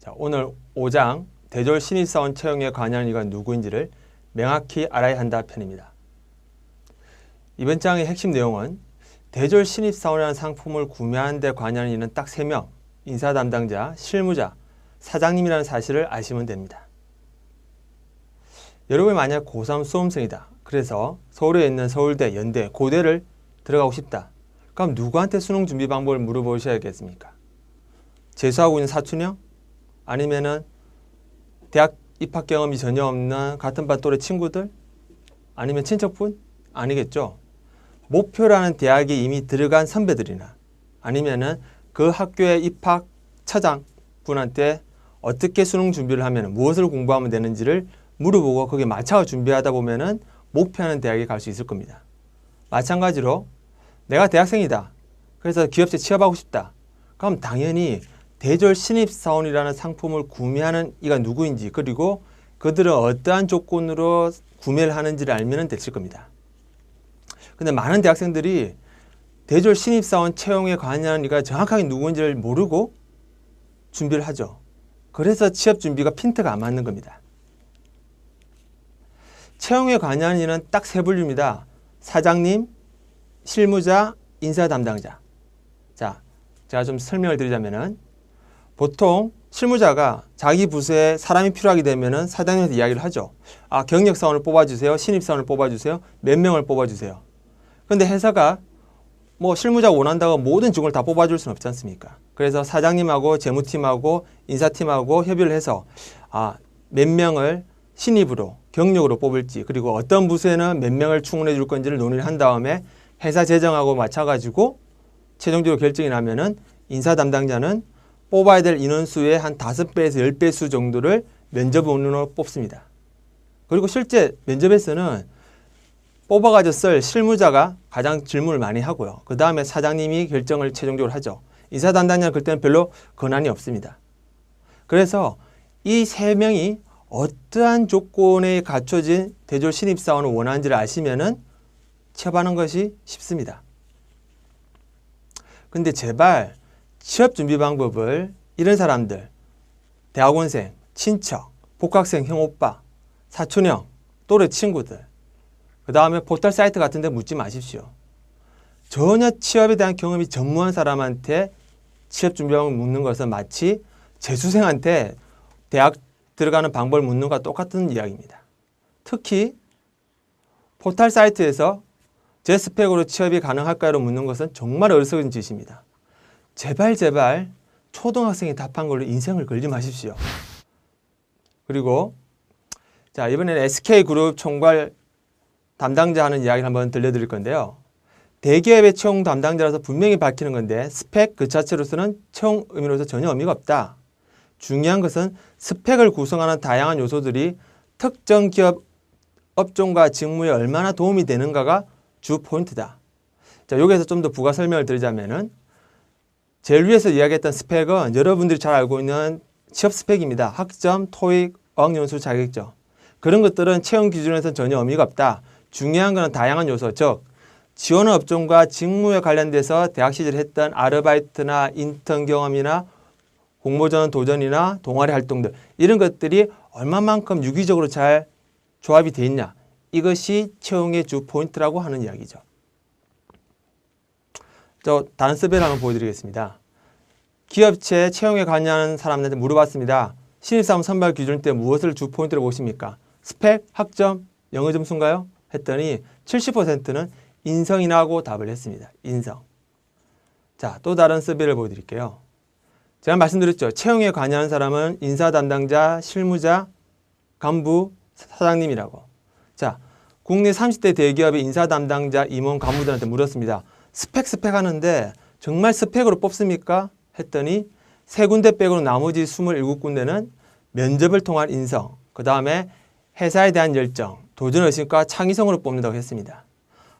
자, 오늘 5장 대졸 신입사원 채용에 관여하는 이가 누구인지를 명확히 알아야 한다 편입니다. 이번 장의 핵심 내용은 대졸 신입사원이라는 상품을 구매하는 데 관여하는 이는 딱 3명, 인사 담당자, 실무자, 사장님이라는 사실을 아시면 됩니다. 여러분이 만약 고3 수험생이다. 그래서 서울에 있는 서울대, 연대, 고대를 들어가고 싶다. 그럼 누구한테 수능 준비 방법을 물어보셔야겠습니까? 재수하고 있는 사촌형? 아니면은 대학 입학 경험이 전혀 없는 같은 반 또래 친구들? 아니면 친척분? 아니겠죠. 목표라는 대학에 이미 들어간 선배들이나 아니면은 그 학교의 입학 처장 분한테 어떻게 수능 준비를 하면 무엇을 공부하면 되는지를 물어보고 거기에 맞춰 준비하다 보면은 목표하는 대학에 갈 수 있을 겁니다. 마찬가지로 내가 대학생이다. 그래서 기업체 취업하고 싶다. 그럼 당연히 대졸 신입사원이라는 상품을 구매하는 이가 누구인지 그리고 그들은 어떠한 조건으로 구매를 하는지를 알면 되실 겁니다. 근데 많은 대학생들이 대졸 신입사원 채용에 관여하는 이가 정확하게 누구인지를 모르고 준비를 하죠. 그래서 취업 준비가 핀트가 안 맞는 겁니다. 채용에 관여하는 이는 딱 3분류입니다. 사장님, 실무자, 인사 담당자. 자, 제가 좀 설명을 드리자면은 보통 실무자가 자기 부서에 사람이 필요하게 되면은 사장님한테 이야기를 하죠. 아, 경력사원을 뽑아주세요. 신입사원을 뽑아주세요. 몇 명을 뽑아주세요. 근데 회사가 뭐 실무자가 원한다고 모든 직원을 다 뽑아줄 수는 없지 않습니까? 그래서 사장님하고 재무팀하고 인사팀하고 협의를 해서 몇 명을 신입으로 경력으로 뽑을지 그리고 어떤 부서에는 몇 명을 충원해 줄 건지를 논의를 한 다음에 회사 재정하고 맞춰가지고 최종적으로 결정이 나면은 인사 담당자는 뽑아야 될 인원수의 한 5배에서 10배 수 정도를 면접원으로 뽑습니다. 그리고 실제 면접에서는 뽑아가지고 쓸 실무자가 가장 질문을 많이 하고요. 그 다음에 사장님이 결정을 최종적으로 하죠. 인사 담당자는 그때는 별로 권한이 없습니다. 그래서 이 3명이 어떠한 조건에 갖춰진 대졸 신입사원을 원하는지를 아시면은 취업하는 것이 쉽습니다. 근데 제발 취업 준비 방법을 이런 사람들, 대학원생, 친척, 복학생, 형오빠, 사촌형, 또래 친구들, 그 다음에 포털 사이트 같은 데 묻지 마십시오. 전혀 취업에 대한 경험이 전무한 사람한테 취업 준비 방법을 묻는 것은 마치 재수생한테 대학 들어가는 방법을 묻는 것과 똑같은 이야기입니다. 특히 포털 사이트에서 제 스펙으로 취업이 가능할까요? 묻는 것은 정말 어리석은 짓입니다. 제발 초등학생이 답한 걸로 인생을 걸지 마십시오. 그리고 자, 이번에는 SK그룹 총괄 담당자 하는 이야기를 한번 들려드릴 건데요. 대기업의 채용 담당자라서 분명히 밝히는 건데 스펙 그 자체로서는 채용 의미로서 전혀 의미가 없다. 중요한 것은 스펙을 구성하는 다양한 요소들이 특정 기업 업종과 직무에 얼마나 도움이 되는가가 주 포인트다. 자, 여기에서 좀 더 부가 설명을 드리자면은 제일 위에서 이야기했던 스펙은 여러분들이 잘 알고 있는 취업 스펙입니다. 학점, 토익, 어학연수 자격증. 그런 것들은 채용 기준에서는 전혀 의미가 없다. 중요한 것은 다양한 요소, 즉 지원 업종과 직무에 관련돼서 대학 시절에 했던 아르바이트나 인턴 경험이나 공모전 도전이나 동아리 활동들 이런 것들이 얼마만큼 유기적으로 잘 조합이 돼 있냐. 이것이 채용의 주 포인트라고 하는 이야기죠. 다른 서베이를 한번 보여드리겠습니다. 기업체 채용에 관여하는 사람들한테 물어봤습니다. 신입사원 선발 기준 때 무엇을 주 포인트로 보십니까? 스펙, 학점, 영어 점수인가요? 했더니 70%는 인성이라고 답을 했습니다. 인성. 자, 또 다른 서베이를 보여드릴게요. 제가 말씀드렸죠. 채용에 관여하는 사람은 인사 담당자, 실무자, 간부, 사장님이라고. 자, 국내 30대 대기업의 인사 담당자, 임원, 간부들한테 물었습니다. 스펙 하는데 정말 스펙으로 뽑습니까? 했더니 3군데 빼고는 나머지 27군데는 면접을 통한 인성, 그 다음에 회사에 대한 열정, 도전의식과 창의성으로 뽑는다고 했습니다.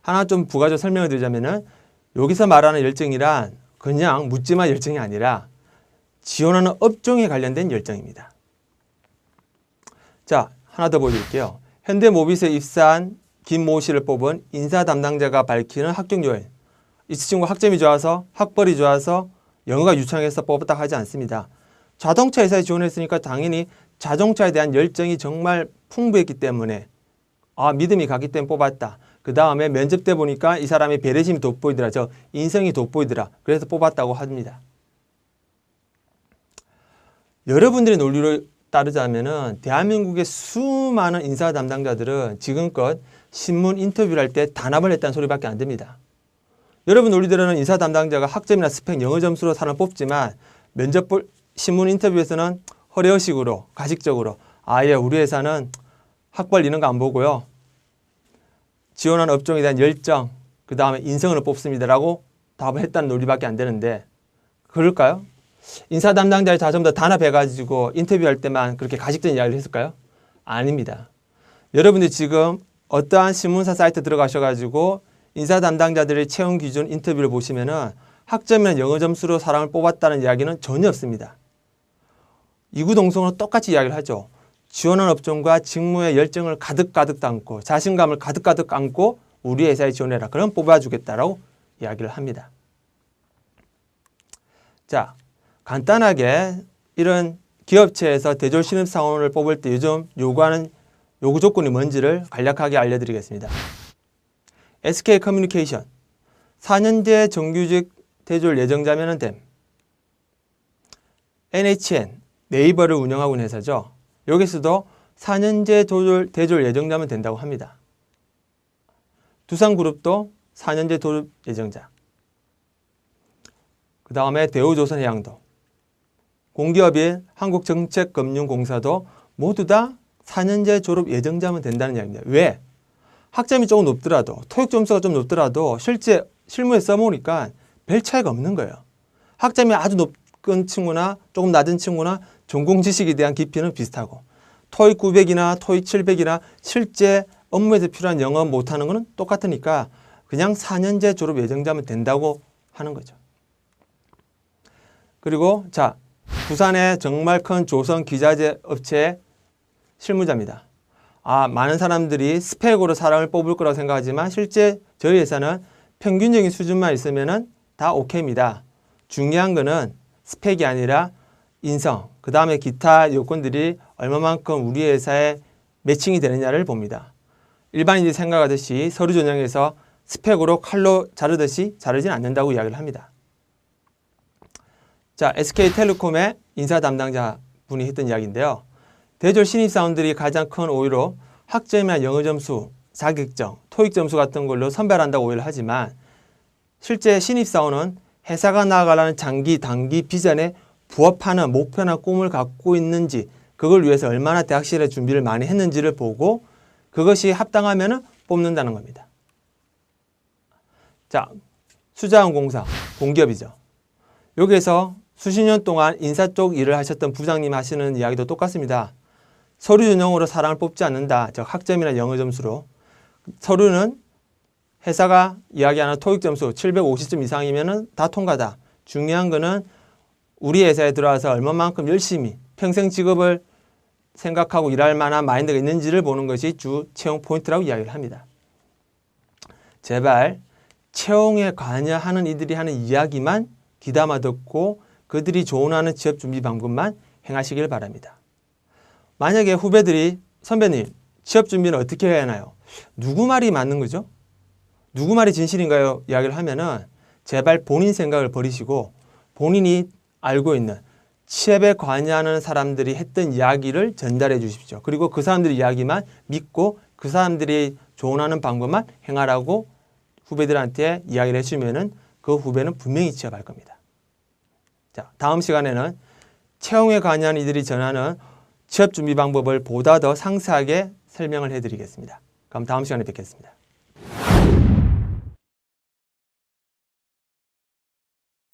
하나 좀 부가적으로 설명을 드리자면은 여기서 말하는 열정이란 그냥 묻지마 열정이 아니라 지원하는 업종에 관련된 열정입니다. 자, 하나 더 보여드릴게요. 현대모비스에 입사한 김모 씨를 뽑은 인사 담당자가 밝히는 합격 요인. 이 친구가 학점이 좋아서 학벌이 좋아서 영어가 유창해서 뽑았다 하지 않습니다. 자동차 회사에 지원했으니까 당연히 자동차에 대한 열정이 정말 풍부했기 때문에 믿음이 갔기 때문에 뽑았다. 그 다음에 면접 때 보니까 이 사람의 배려심이 돋보이더라. 저 인성이 돋보이더라. 그래서 뽑았다고 합니다. 여러분들의 논리로 따르자면은 대한민국의 수많은 인사 담당자들은 지금껏 신문 인터뷰를 할 때 단합을 했다는 소리밖에 안 됩니다. 여러분 논리대로는 인사 담당자가 학점이나 스펙, 영어 점수로 사람을 뽑지만 면접 신문 인터뷰에서는 허례허식으로 가식적으로 우리 회사는 학벌 이런 거 안 보고요. 지원한 업종에 대한 열정, 그 다음에 인성을 뽑습니다라고 답을 했다는 논리밖에 안 되는데 그럴까요? 인사 담당자의 다 전부 다 단합해가지고 인터뷰할 때만 그렇게 가식적인 이야기를 했을까요? 아닙니다. 여러분들이 지금 어떠한 신문사 사이트 들어가셔가지고 인사 담당자들의 채용 기준 인터뷰를 보시면은 학점이나 영어 점수로 사람을 뽑았다는 이야기는 전혀 없습니다. 이구동성으로 똑같이 이야기를 하죠. 지원한 업종과 직무의 열정을 가득 담고 자신감을 가득 안고 우리 회사에 지원해라. 그럼 뽑아주겠다라고 이야기를 합니다. 자, 간단하게 이런 기업체에서 대졸 신입사원을 뽑을 때 요즘 요구하는 요구 조건이 뭔지를 간략하게 알려드리겠습니다. SK커뮤니케이션 4년제 정규직 대졸 예정자면 됨. NHN 네이버를 운영하고 있는 회사죠. 여기서도 4년제 대졸 예정자면 된다고 합니다. 두산그룹도 4년제 졸업 예정자. 그 다음에 대우조선해양도, 공기업인 한국정책금융공사도 모두 다 4년제 졸업 예정자면 된다는 이야기입니다. 왜? 학점이 조금 높더라도, 토익 점수가 좀 높더라도 실제 실무에 써보니까 별 차이가 없는 거예요. 학점이 아주 높은 친구나 조금 낮은 친구나 전공 지식에 대한 깊이는 비슷하고 토익 900이나 토익 700이나 실제 업무에서 필요한 영어 못하는 거는 똑같으니까 그냥 4년제 졸업 예정자면 된다고 하는 거죠. 그리고 자, 부산의 정말 큰 조선 기자재 업체의 실무자입니다. 많은 사람들이 스펙으로 사람을 뽑을 거라고 생각하지만 실제 저희 회사는 평균적인 수준만 있으면 다 오케이입니다. 중요한 거는 스펙이 아니라 인성, 그 다음에 기타 요건들이 얼마만큼 우리 회사에 매칭이 되느냐를 봅니다. 일반인들이 생각하듯이 서류 전형에서 스펙으로 칼로 자르듯이 자르진 않는다고 이야기를 합니다. 자, SK텔레콤의 인사 담당자 분이 했던 이야기인데요. 대졸 신입사원들이 가장 큰 오해로 학점이나 영어 점수, 자격증, 토익 점수 같은 걸로 선별한다고 오해를 하지만 실제 신입사원은 회사가 나아가려는 장기, 단기 비전에 부합하는 목표나 꿈을 갖고 있는지 그걸 위해서 얼마나 대학실에 준비를 많이 했는지를 보고 그것이 합당하면 뽑는다는 겁니다. 자, 수자원공사, 공기업이죠. 여기에서 수십 년 동안 인사 쪽 일을 하셨던 부장님 하시는 이야기도 똑같습니다. 서류 전형으로 사람을 뽑지 않는다. 즉 학점이나 영어 점수로. 서류는 회사가 이야기하는 토익 점수 750점 이상이면 다 통과다. 중요한 거는 우리 회사에 들어와서 얼마만큼 열심히 평생 직업을 생각하고 일할 만한 마인드가 있는지를 보는 것이 주 채용 포인트라고 이야기를 합니다. 제발 채용에 관여하는 이들이 하는 이야기만 귀담아 듣고 그들이 조언하는 취업 준비 방법만 행하시길 바랍니다. 만약에 후배들이 선배님 취업 준비는 어떻게 해야 하나요? 누구 말이 맞는 거죠? 누구 말이 진실인가요? 이야기를 하면은 제발 본인 생각을 버리시고 본인이 알고 있는 취업에 관여하는 사람들이 했던 이야기를 전달해 주십시오. 그리고 그 사람들의 이야기만 믿고 그 사람들이 조언하는 방법만 행하라고 후배들한테 이야기를 해주면은 그 후배는 분명히 취업할 겁니다. 자, 다음 시간에는 채용에 관여한 이들이 전하는 취업 준비 방법을 보다 더 상세하게 설명을 해드리겠습니다. 그럼 다음 시간에 뵙겠습니다.